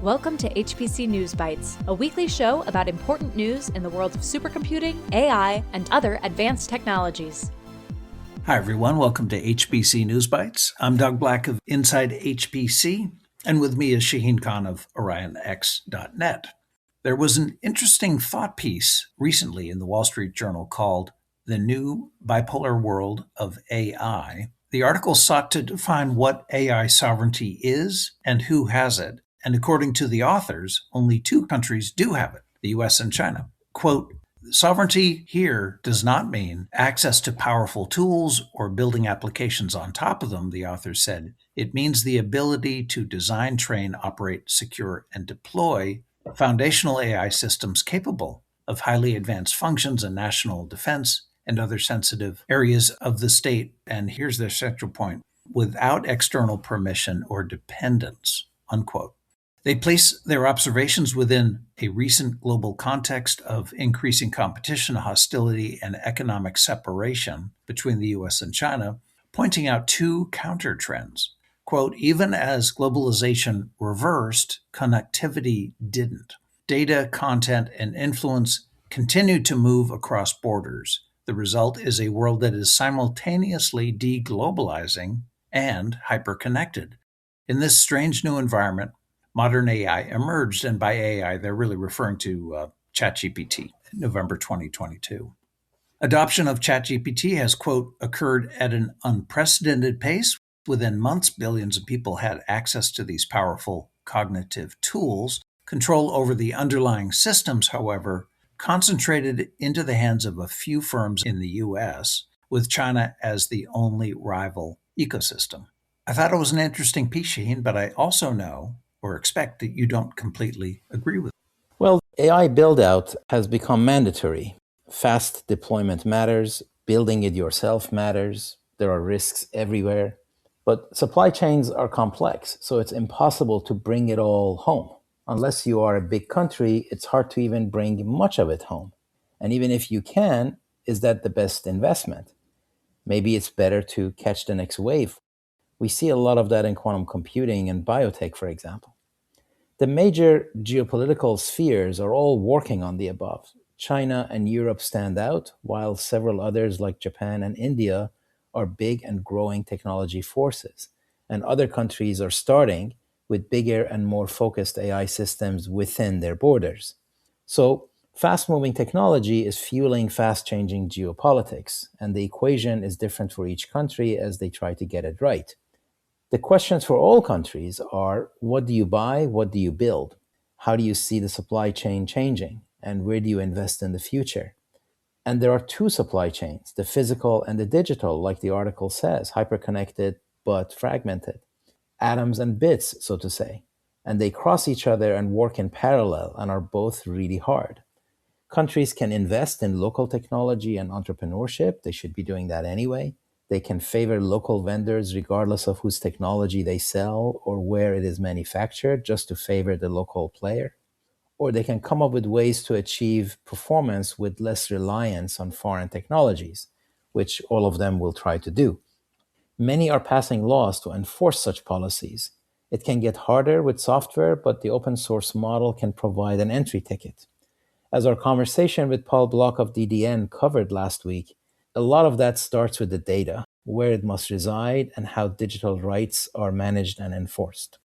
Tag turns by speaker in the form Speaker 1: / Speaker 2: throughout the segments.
Speaker 1: Welcome to HPC News Bytes, a weekly show about important news in the world of supercomputing, AI, and other advanced technologies.
Speaker 2: Hi, everyone. Welcome to HPC News Bytes. I'm Doug Black of Inside HPC, and with me is Shaheen Khan of OrionX.net. There was an interesting thought piece recently in the Wall Street Journal called The New Bipolar World of AI. The article sought to define what AI sovereignty is and who has it. And according to the authors, only two countries do have it, the US and China. Quote, sovereignty here does not mean access to powerful tools or building applications on top of them, the authors said. It means the ability to design, train, operate, secure, and deploy foundational AI systems capable of highly advanced functions in national defense and other sensitive areas of the state. And here's their central point, without external permission or dependence, unquote. They place their observations within a recent global context of increasing competition, hostility, and economic separation between the US and China, pointing out two counter trends. Quote, even as globalization reversed, connectivity didn't. Data, content, and influence continue to move across borders. The result is a world that is simultaneously deglobalizing and hyperconnected. In this strange new environment, modern AI emerged, and by AI, they're really referring to ChatGPT, November 2022. Adoption of ChatGPT has, quote, occurred at an unprecedented pace. Within months, billions of people had access to these powerful cognitive tools. Control over the underlying systems, however, concentrated into the hands of a few firms in the US, with China as the only rival ecosystem. I thought it was an interesting piece, Shaheen, but I also know or expect that you don't completely agree with it.
Speaker 3: Well, AI build-out has become mandatory. Fast deployment matters, building it yourself matters, there are risks everywhere. But supply chains are complex, so it's impossible to bring it all home. Unless you are a big country, it's hard to even bring much of it home. And even if you can, is that the best investment? Maybe it's better to catch the next wave. We see a lot of that in quantum computing and biotech, for example. The major geopolitical spheres are all working on the above. China and Europe stand out, while several others like Japan and India are big and growing technology forces. And other countries are starting with bigger and more focused AI systems within their borders. So, fast-moving technology is fueling fast-changing geopolitics, and the equation is different for each country as they try to get it right. The questions for all countries are, what do you buy? What do you build? How do you see the supply chain changing? And where do you invest in the future? And there are two supply chains, the physical and the digital, like the article says, hyperconnected but fragmented. Atoms and bits, so to say. And they cross each other and work in parallel and are both really hard. Countries can invest in local technology and entrepreneurship. They should be doing that anyway. They can favor local vendors regardless of whose technology they sell or where it is manufactured, just to favor the local player. Or they can come up with ways to achieve performance with less reliance on foreign technologies, which all of them will try to do. Many are passing laws to enforce such policies. It can get harder with software, but the open source model can provide an entry ticket. As our conversation with Paul Block of DDN covered last week, a lot of that starts with the data, where it must reside, and how digital rights are managed and enforced.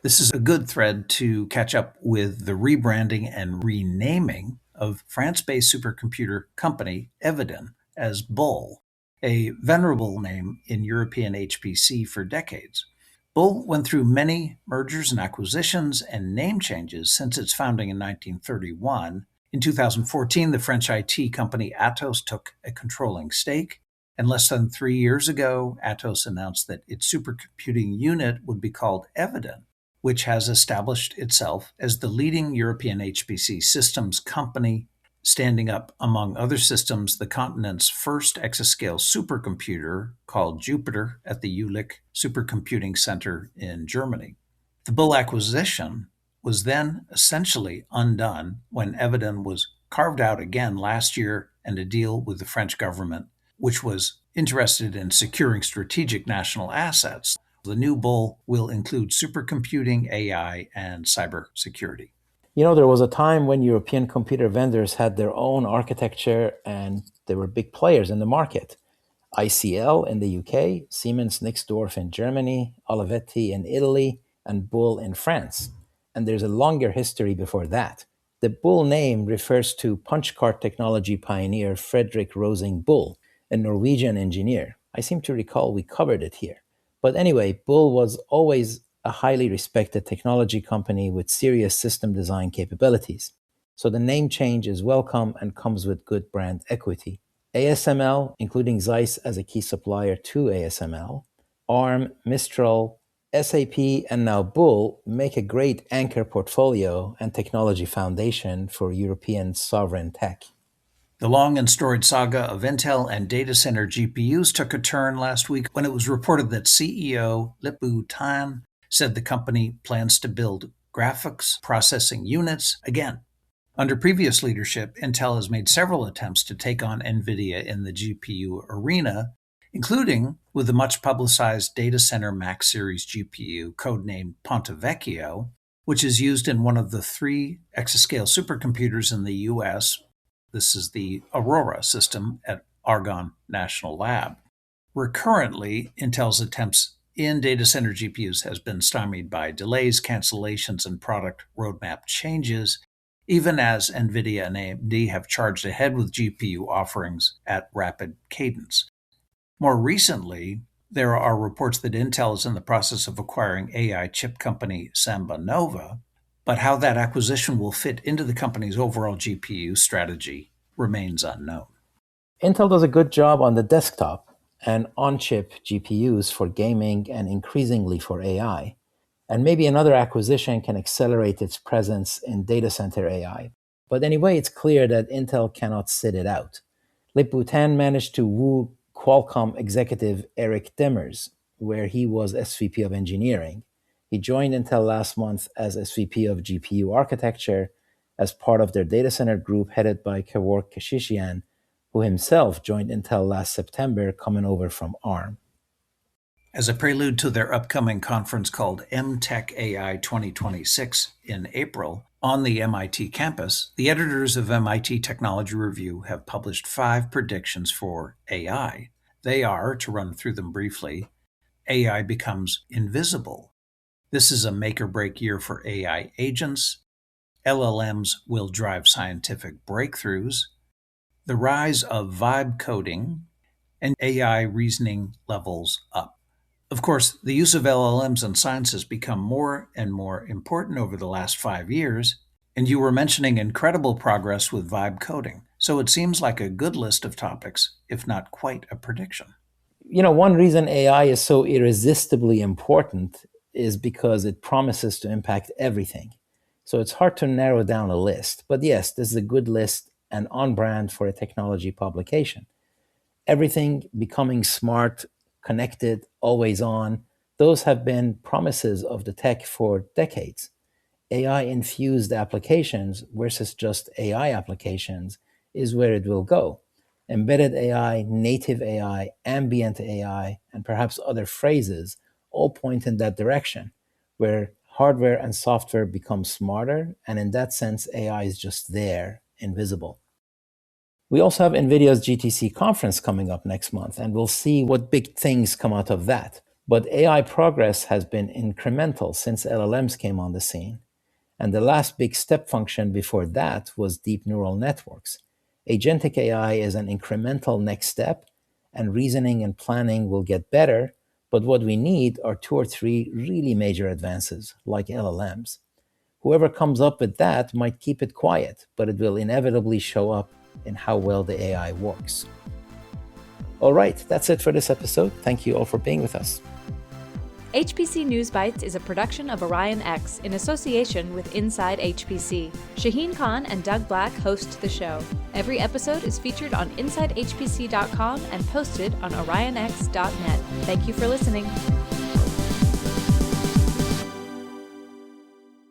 Speaker 2: This is a good thread to catch up with the rebranding and renaming of France-based supercomputer company Eviden as Bull, a venerable name in European HPC for decades. Bull went through many mergers and acquisitions and name changes since its founding in 1931. In 2014, the French IT company Atos took a controlling stake, and less than 3 years ago, Atos announced that its supercomputing unit would be called Eviden, which has established itself as the leading European HPC systems company, standing up, among other systems, the continent's first exascale supercomputer called Jupiter at the Jülich Supercomputing Center in Germany. The Bull acquisition was then essentially undone when Eviden was carved out again last year, and a deal with the French government, which was interested in securing strategic national assets, The new bull will include supercomputing, AI, and cybersecurity.
Speaker 3: There was a time when European computer vendors had their own architecture and they were big players in the market. ICL in the UK, Siemens Nixdorf in Germany, Olivetti in Italy, and Bull in France. And there's a longer history before that. The Bull name refers to punch card technology pioneer Frederick Rosing Bull, a Norwegian engineer. I seem to recall we covered it here. But anyway, Bull was always a highly respected technology company with serious system design capabilities. So the name change is welcome and comes with good brand equity. ASML, including Zeiss as a key supplier to ASML, ARM, Mistral, SAP, and now Bull make a great anchor portfolio and technology foundation for European sovereign tech.
Speaker 2: The long and storied saga of Intel and data center GPUs took a turn last week when it was reported that CEO Lip-Bu Tan said the company plans to build graphics processing units again. Under previous leadership, Intel has made several attempts to take on NVIDIA in the GPU arena, including with the much-publicized data center Max Series GPU, codenamed Ponte Vecchio, which is used in one of the 3 exascale supercomputers in the U.S. This is the Aurora system at Argonne National Lab. Recurrently, Intel's attempts in data center GPUs has been stymied by delays, cancellations, and product roadmap changes, even as NVIDIA and AMD have charged ahead with GPU offerings at rapid cadence. More recently, there are reports that Intel is in the process of acquiring AI chip company Samba Nova, but how that acquisition will fit into the company's overall GPU strategy remains unknown.
Speaker 3: Intel does a good job on the desktop and on-chip GPUs for gaming and increasingly for AI. And maybe another acquisition can accelerate its presence in data center AI. But anyway, it's clear that Intel cannot sit it out. Lip-Bu Tan managed to woo Qualcomm executive Eric Dimmers, where he was SVP of engineering. He joined Intel last month as SVP of GPU architecture as part of their data center group headed by Kevork Keshishian, who himself joined Intel last September coming over from ARM.
Speaker 2: As a prelude to their upcoming conference called MTech AI 2026 in April on the MIT campus, the editors of MIT Technology Review have published 5 predictions for AI. They are, to run through them briefly, AI becomes invisible. This is a make-or-break year for AI agents. LLMs will drive scientific breakthroughs. The rise of vibe coding, and AI reasoning levels up. Of course, the use of LLMs in science has become more and more important over the last 5 years, and you were mentioning incredible progress with vibe coding. So it seems like a good list of topics, if not quite a prediction.
Speaker 3: One reason AI is so irresistibly important is because it promises to impact everything. So it's hard to narrow down a list. But yes, this is a good list and on brand for a technology publication. Everything becoming smart, connected, always on, those have been promises of the tech for decades. AI-infused applications versus just AI applications is where it will go. Embedded AI, native AI, ambient AI, and perhaps other phrases all point in that direction, where hardware and software become smarter, and in that sense, AI is just there, invisible. We also have NVIDIA's GTC conference coming up next month, and we'll see what big things come out of that. But AI progress has been incremental since LLMs came on the scene. And the last big step function before that was deep neural networks. Agentic AI is an incremental next step, and reasoning and planning will get better, but what we need are 2 or 3 really major advances, like LLMs. Whoever comes up with that might keep it quiet, but it will inevitably show up in how well the AI works. All right, that's it for this episode. Thank you all for being with us.
Speaker 1: HPC News Bytes is a production of Orion X in association with Inside HPC. Shaheen Khan and Doug Black host the show. Every episode is featured on InsideHPC.com and posted on OrionX.net. Thank you for listening.